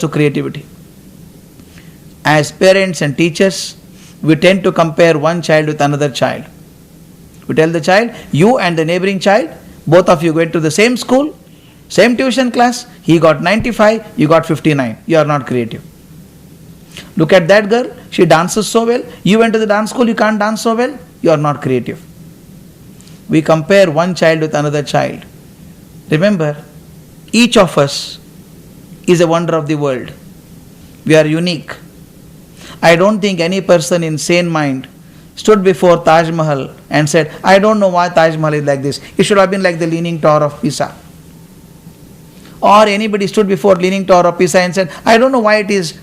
to creativity. As parents and teachers, we tend to compare one child with another child. We tell the child, you and the neighboring child, both of you went to the same school, same tuition class, he got 95, you got 59. You are not creative. Look at that girl, she dances so well. You went to the dance school, you can't dance so well. You are not creative. We compare one child with another child. Remember, each of us is a wonder of the world. We are unique. I don't think any person in sane mind stood before Taj Mahal and said, I don't know why Taj Mahal is like this. It should have been like the Leaning Tower of Pisa. Or anybody stood before Leaning Tower of Pisa and said, I don't know why it is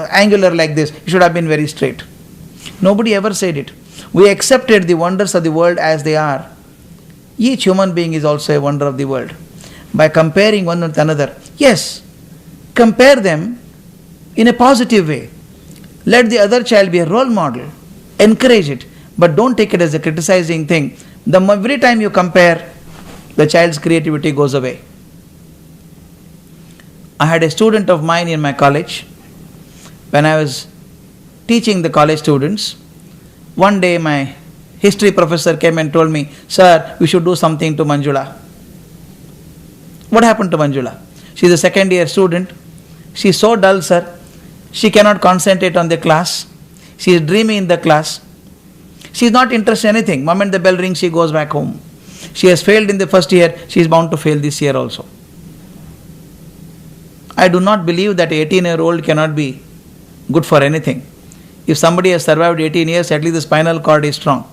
angular like this. It should have been very straight. Nobody ever said it. We accepted the wonders of the world as they are. Each human being is also a wonder of the world. By comparing one with another, yes, compare them in a positive way. Let the other child be a role model. Encourage it, but don't take it as a criticizing thing. Every time you compare, the child's creativity goes away. I had a student of mine in my college. When I was teaching the college students, one day my history professor came and told me, sir, we should do something to Manjula. What happened to Manjula? She is a second year student. She is so dull, sir. She cannot concentrate on the class. She is dreamy in the class. She is not interested in anything. Moment the bell rings, she goes back home. She has failed in the first year. She is bound to fail this year also. I do not believe that an 18-year-old cannot be good for anything. If somebody has survived 18 years, at least the spinal cord is strong.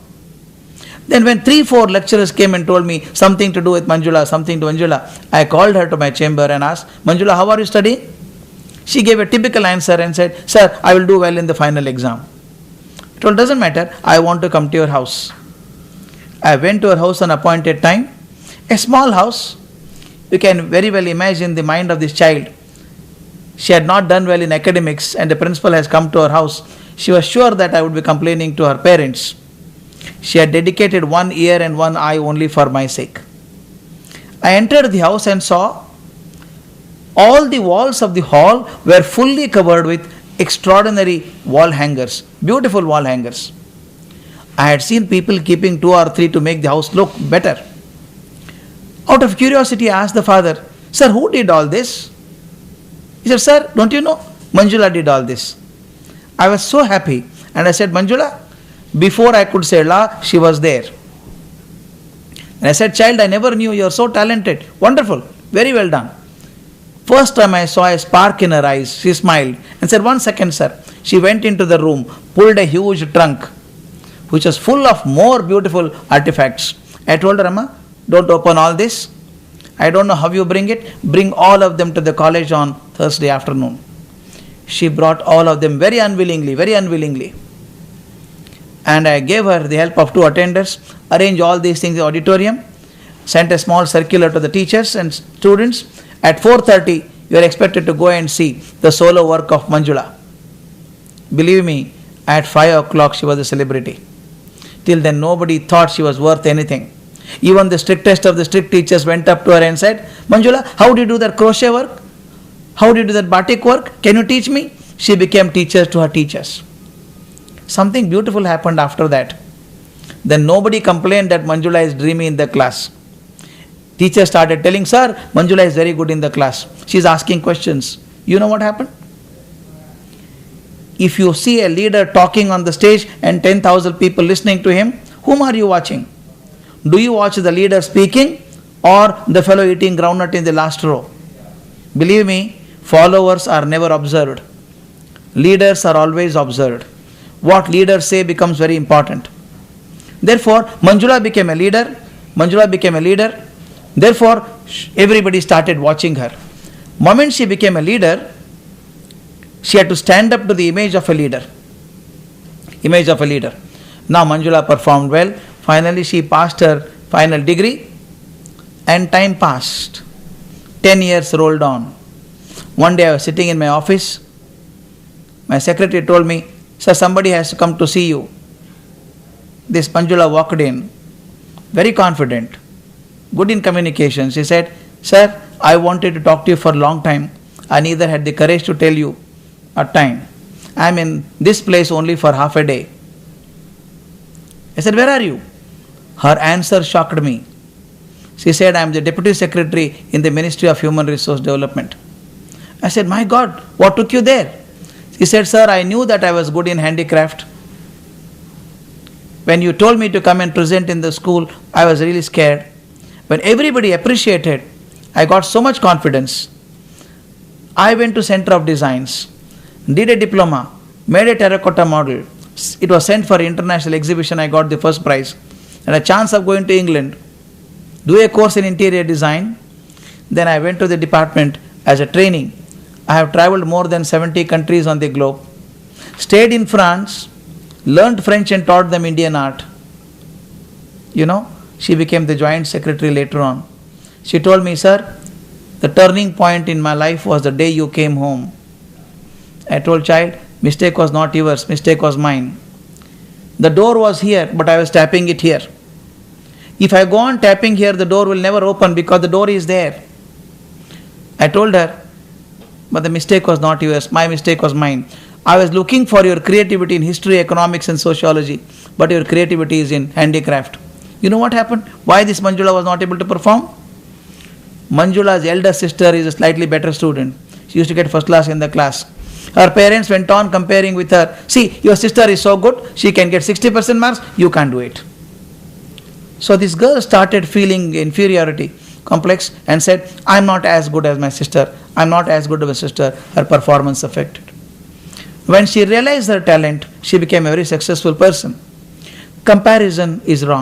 Then when 3-4 lecturers came and told me something to do with Manjula, I called her to my chamber and asked, Manjula, how are you studying? She gave a typical answer and said, sir, I will do well in the final exam. I told, doesn't matter, I want to come to your house. I went to her house on appointed time. A small house. You can very well imagine the mind of this child. She had not done well in academics and the principal has come to her house. She was sure that I would be complaining to her parents. She had dedicated one ear and one eye only for my sake. I entered the house and saw all the walls of the hall were fully covered with extraordinary wall hangers, beautiful wall hangers. I had seen people keeping 2 or 3 to make the house look better. Out of curiosity, I asked the father, sir, who did all this? He said, sir, don't you know? Manjula did all this. I was so happy and I said, Manjula, before I could say la, she was there. And I said, child, I never knew you are so talented. Wonderful, very well done. First time I saw a spark in her eyes, she smiled and said, 1 second, sir. She went into the room, pulled a huge trunk, which was full of more beautiful artifacts. I told her, Amma, don't open all this. I don't know how you bring it. Bring all of them to the college on Thursday afternoon. She brought all of them very unwillingly. And I gave her the help of 2 attendants, arranged all these things in the auditorium, sent a small circular to the teachers and students. At 4:30, you are expected to go and see the solo work of Manjula. Believe me, at 5 o'clock she was a celebrity. Till then nobody thought she was worth anything. Even the strictest of the strict teachers went up to her and said, Manjula, how do you do that crochet work? How do you do that batik work? Can you teach me? She became teacher to her teachers. Something beautiful happened after that. Then nobody complained that Manjula is dreamy in the class. Teacher started telling, sir, Manjula is very good in the class. She is asking questions. You know what happened? If you see a leader talking on the stage and 10,000 people listening to him, whom are you watching? Do you watch the leader speaking or the fellow eating groundnut in the last row? Believe me, followers are never observed. Leaders are always observed. What leaders say becomes very important. Therefore, Manjula became a leader. Therefore, everybody started watching her. Moment she became a leader, she had to stand up to the image of a leader. Now Manjula performed well. Finally, she passed her final degree and time passed. 10 years rolled on. One day I was sitting in my office. My secretary told me, sir, somebody has to come to see you. This Manjula walked in, very confident, good in communication. She said, sir, I wanted to talk to you for a long time. I neither had the courage to tell you at time. I am in this place only for half a day. I said, where are you? Her answer shocked me. She said, I am the Deputy Secretary in the Ministry of Human Resource Development. I said, my God, what took you there? She said, sir, I knew that I was good in handicraft. When you told me to come and present in the school, I was really scared. When everybody appreciated, I got so much confidence. I went to Center of Designs, did a diploma, made a terracotta model. It was sent for international exhibition. I got the first prize. And a chance of going to England, do a course in interior design. Then I went to the department as a training. I have traveled more than 70 countries on the globe. Stayed in France, learned French and taught them Indian art. She became the joint secretary later on. She told me, sir, the turning point in my life was the day you came home. I told child, mistake was not yours, mistake was mine. The door was here, but I was tapping it here. If I go on tapping here, the door will never open because the door is there. I told her, but the mistake was not yours, my mistake was mine. I was looking for your creativity in history, economics and sociology, but your creativity is in handicraft. You know what happened? Why this Manjula was not able to perform? Manjula's elder sister is a slightly better student. She used to get first class in the class. Her parents went on comparing with her. See, your sister is so good, she can get 60% marks, you can't do it. So this girl started feeling inferiority complex and said, I'm not as good as my sister. I'm not as good as my sister. Her performance affected. When she realized her talent, she became a very successful person. Comparison is wrong.